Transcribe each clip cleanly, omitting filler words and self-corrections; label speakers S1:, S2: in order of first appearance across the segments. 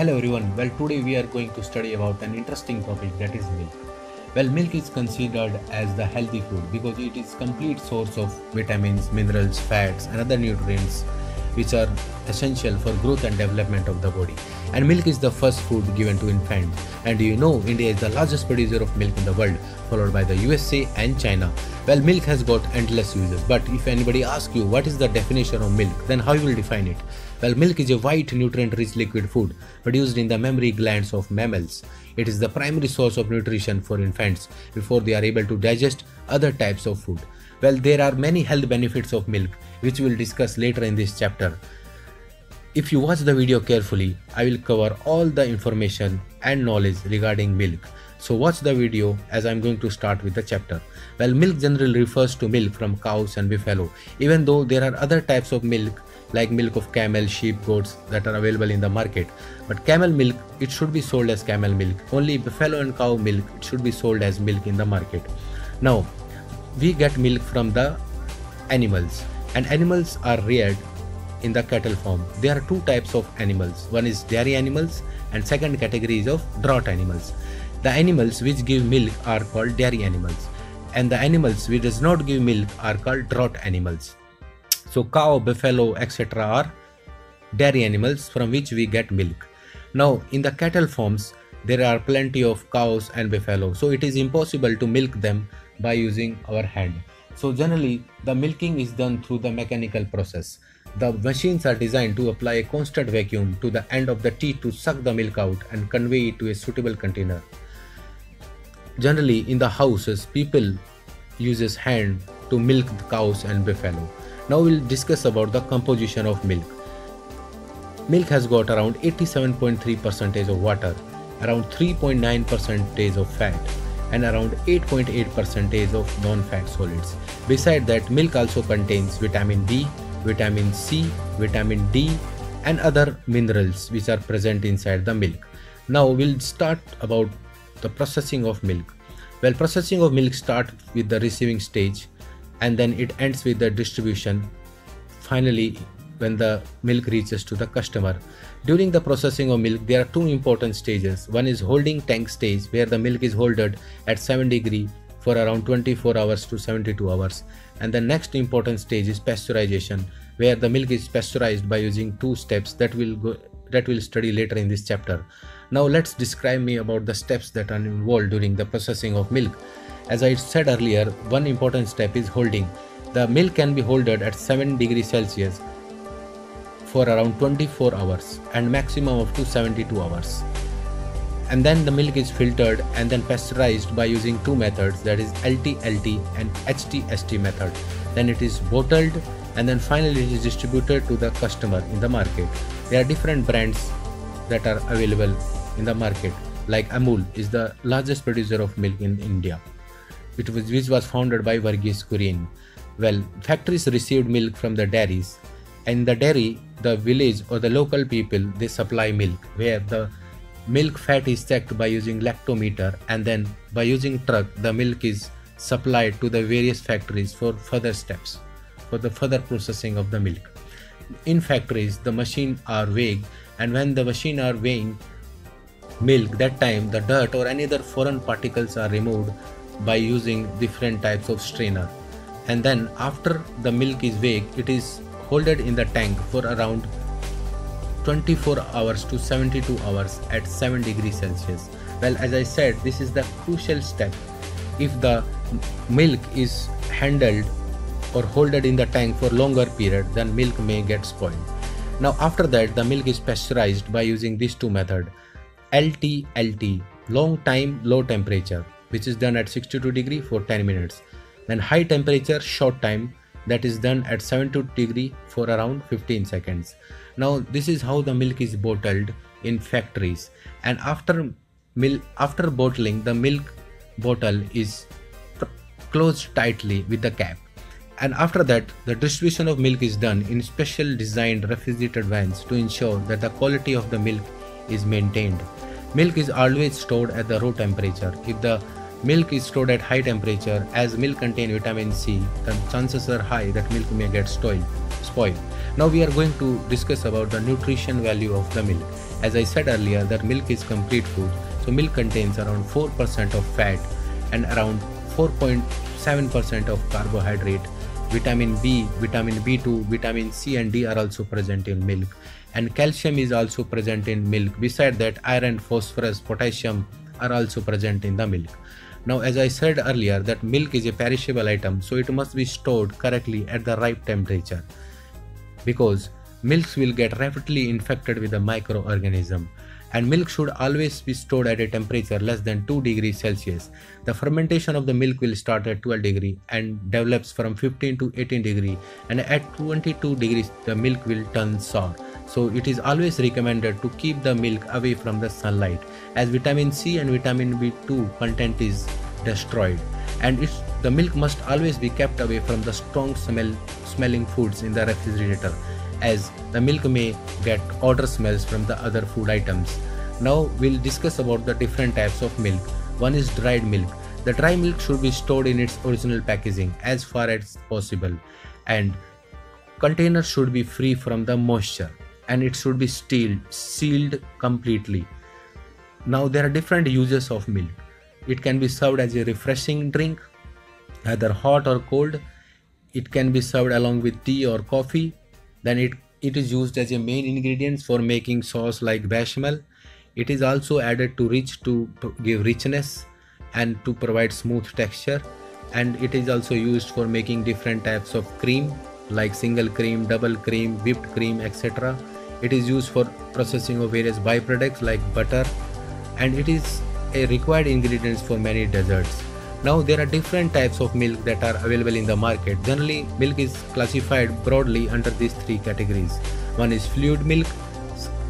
S1: Hello everyone. Well, today we are going to study about an interesting topic, that is milk. Well, milk is considered as the healthy food because it is complete source of vitamins, minerals, fats and other nutrients which are essential for growth and development of the body. And milk is the first food given to infants. And you know, India is the largest producer of milk in the world, followed by the USA and China. Well, milk has got endless uses, but if anybody asks you what is the definition of milk, then how you will define it? Well, milk is a white nutrient-rich liquid food produced in the mammary glands of mammals. It is the primary source of nutrition for infants before they are able to digest other types of food. Well, there are many health benefits of milk which we will discuss later in this chapter. If you watch the video carefully, I will cover all the information and knowledge regarding milk. So watch the video as I am going to start with the chapter. Well, milk generally refers to milk from cows and buffalo, even though there are other types of milk like milk of camel, sheep, goats that are available in the market. But camel milk, it should be sold as camel milk. Only buffalo and cow milk, it should be sold as milk in the market. Now, we get milk from the animals, and animals are reared in the cattle farm. There are two types of animals. One is dairy animals and second category is of draught animals. The animals which give milk are called dairy animals, and the animals which does not give milk are called draught animals. So cow, buffalo, etc. are dairy animals from which we get milk. Now in the cattle farms there are plenty of cows and buffalo, so it is impossible to milk them by using our hand. So generally the milking is done through the mechanical process. The machines are designed to apply a constant vacuum to the end of the teat to suck the milk out and convey it to a suitable container. Generally in the houses people uses hand to milk the cows and buffalo. Now we'll discuss about the composition of milk. Milk has got around 87.3% of water, around 3.9% of fat and around 8.8% of non-fat solids. Besides that, milk also contains vitamin B, vitamin C, vitamin D and other minerals which are present inside the milk. Now we'll start about the processing of milk. Well, processing of milk starts with the receiving stage and then it ends with the distribution, finally when the milk reaches to the customer. During the processing of milk there are two important stages. One is holding tank stage where the milk is held at 7 degrees for around 24 hours to 72 hours, and the next important stage is pasteurization where the milk is pasteurized by using two steps that we'll study later in this chapter. Now let's describe me about the steps that are involved during the processing of milk. As I said earlier, one important step is holding. The milk can be held at 7 degrees Celsius for around 24 hours and maximum of 72 hours. And then the milk is filtered and then pasteurized by using two methods, that is LT-LT and HT-ST method. Then it is bottled and then finally it is distributed to the customer in the market. There are different brands that are available in the market, like Amul is the largest producer of milk in India, which was founded by Varghese Kurian. Well, factories received milk from the dairies, and in the dairy the village or the local people they supply milk, where the milk fat is checked by using lactometer, and then by using truck the milk is supplied to the various factories for further steps, for the further processing of the milk. In factories the machine are weighed, and when the machine are weighing milk, that time the dirt or any other foreign particles are removed by using different types of strainer. And then after the milk is weighed, it is held in the tank for around 24 hours to 72 hours at 7 degrees Celsius. Well, as I said, this is the crucial step. If the milk is handled or held in the tank for longer period, then milk may get spoiled. Now after that the milk is pasteurized by using these two methods, LT-LT, long time low temperature, which is done at 62 degrees for 10 minutes. Then high temperature short time, that is done at 72 degrees for around 15 seconds. Now this is how the milk is bottled in factories, and after bottling the milk bottle is closed tightly with the cap, and after that the distribution of milk is done in special designed refrigerated vans to ensure that the quality of the milk is maintained. Milk is always stored at the raw temperature. If the milk is stored at high temperature, as milk contains vitamin C, the chances are high that milk may get spoiled. spoil. Now we are going to discuss about the nutrition value of the milk. As I said earlier that milk is complete food. So milk contains around 4% of fat and around 4.7% of carbohydrate. Vitamin B, vitamin B2, vitamin C and D are also present in milk, and calcium is also present in milk. Beside that, iron, phosphorus, potassium are also present in the milk. Now as I said earlier that milk is a perishable item, so it must be stored correctly at the right temperature, because milks will get rapidly infected with a microorganism, and milk should always be stored at a temperature less than 2 degrees Celsius. The fermentation of the milk will start at 12 degrees and develops from 15 to 18 degrees, and at 22 degrees the milk will turn sour. So it is always recommended to keep the milk away from the sunlight, as vitamin C and vitamin B2 content is destroyed, and the milk must always be kept away from the strong smelling foods in the refrigerator, as the milk may get odor smells from the other food items. Now we'll discuss about the different types of milk. One is dried milk. The dry milk should be stored in its original packaging as far as possible, and containers should be free from the moisture, and it should be sealed completely. Now there are different uses of milk. It can be served as a refreshing drink, either hot or cold. It can be served along with tea or coffee. Then it is used as a main ingredient for making sauce like bechamel. It is also added to give richness and to provide smooth texture, and it is also used for making different types of cream like single cream, double cream, whipped cream, etc. It is used for processing of various byproducts like butter, and it is a required ingredient for many desserts. Now there are different types of milk that are available in the market. Generally, milk is classified broadly under these three categories. One is fluid milk,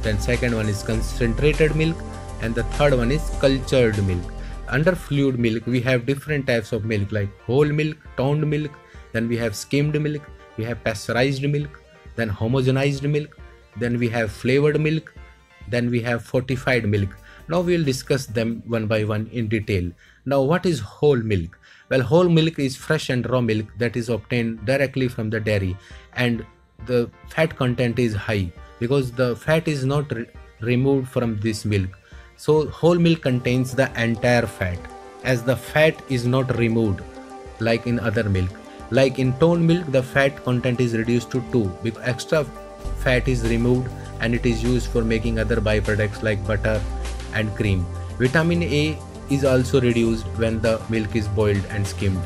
S1: then second one is concentrated milk, and the third one is cultured milk. Under fluid milk, we have different types of milk like whole milk, toned milk, then we have skimmed milk, we have pasteurized milk, then homogenized milk, then we have flavored milk, then we have fortified milk. Now we will discuss them one by one in detail. Now what is whole milk? Well, whole milk is fresh and raw milk that is obtained directly from the dairy, and the fat content is high because the fat is not removed from this milk. So whole milk contains the entire fat, as the fat is not removed like in other milk. Like in toned milk, the fat content is reduced to 2 because extra fat is removed, and it is used for making other byproducts like butter and cream. Vitamin A is also reduced when the milk is boiled and skimmed.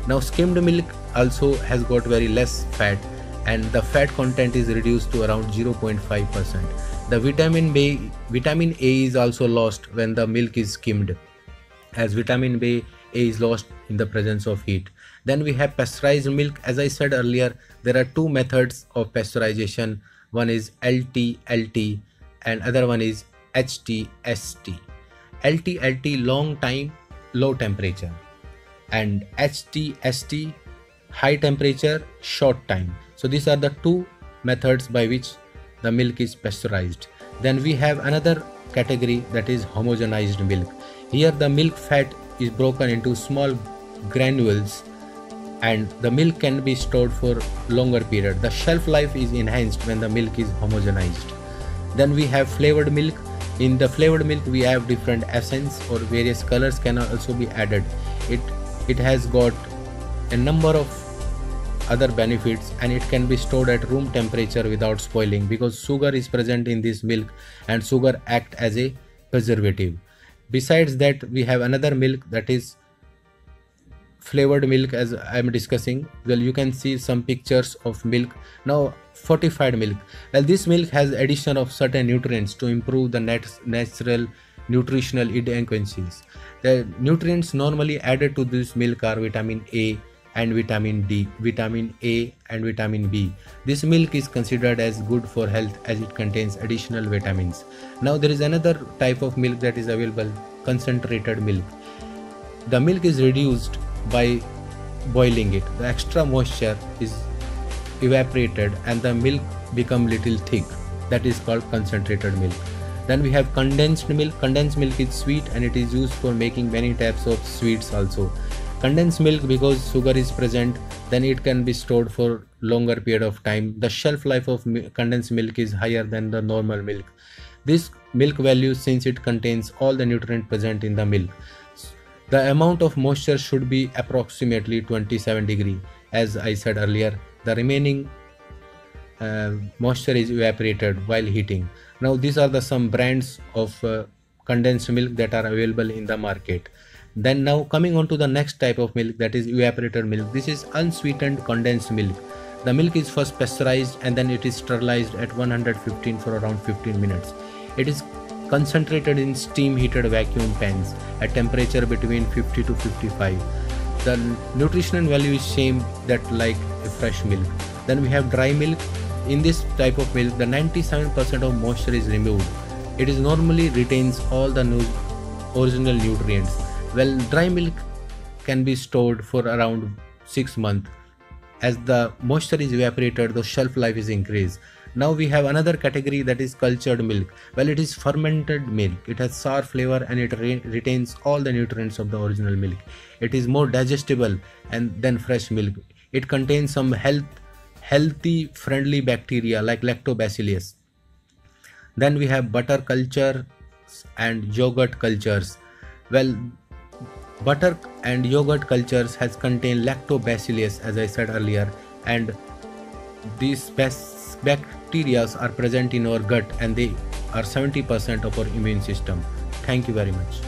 S1: Now skimmed milk also has got very less fat, and the fat content is reduced to around 0.5%. The vitamin A is also lost when the milk is skimmed, as vitamin A is lost in the presence of heat. Then we have pasteurized milk. As I said earlier, there are two methods of pasteurization. One is LT and other one is HT-ST. LT long time, low temperature, and HT-ST high temperature, short time. So these are the two methods by which the milk is pasteurized. Then we have another category, that is homogenized milk. Here the milk fat is broken into small granules, and the milk can be stored for longer period. The shelf life is enhanced when the milk is homogenized. Then we have flavored milk. In the flavored milk we have different essence or various colors can also be added. It has got a number of other benefits, and it can be stored at room temperature without spoiling because sugar is present in this milk, and sugar act as a preservative. Besides that, we have another milk, that is flavored milk. As I am discussing, well, you can see some pictures of milk. Now fortified milk. Well, this milk has addition of certain nutrients to improve the natural nutritional inadequacies. The nutrients normally added to this milk are vitamin A and vitamin D, vitamin A and vitamin B. This milk is considered as good for health as it contains additional vitamins. Now there is another type of milk that is available, concentrated milk. The milk is reduced by boiling it. The extra moisture is evaporated and the milk become little thick. That is called concentrated milk. Then we have condensed milk. Condensed milk is sweet and it is used for making many types of sweets also. Condensed milk, because sugar is present, then it can be stored for longer period of time. The shelf life of condensed milk is higher than the normal milk. This milk value, since it contains all the nutrient present in the milk. The amount of moisture should be approximately 27 degree. As I said earlier, the remaining moisture is evaporated while heating. Now these are the some brands of condensed milk that are available in the market. Then now coming on to the next type of milk, that is evaporated milk. This is unsweetened condensed milk. The milk is first pasteurized and then it is sterilized at 115 for around 15 minutes. It is concentrated in steam heated vacuum pans at temperature between 50 to 55. The nutritional value is same that like fresh milk. Then we have dry milk. In this type of milk, the 97% of moisture is removed. It is normally retains all the original nutrients. Well, dry milk can be stored for around 6 months. As the moisture is evaporated, the shelf life is increased. Now we have another category, that is cultured milk. Well, it is fermented milk. It has sour flavor and it retains all the nutrients of the original milk. It is more digestible than fresh milk. It contains some healthy friendly bacteria like lactobacillus. Then we have butter culture and yogurt cultures. Well, butter and yogurt cultures has contained lactobacillus, as I said earlier, and these bacteria are present in our gut and they are 70% of our immune system. Thank you very much.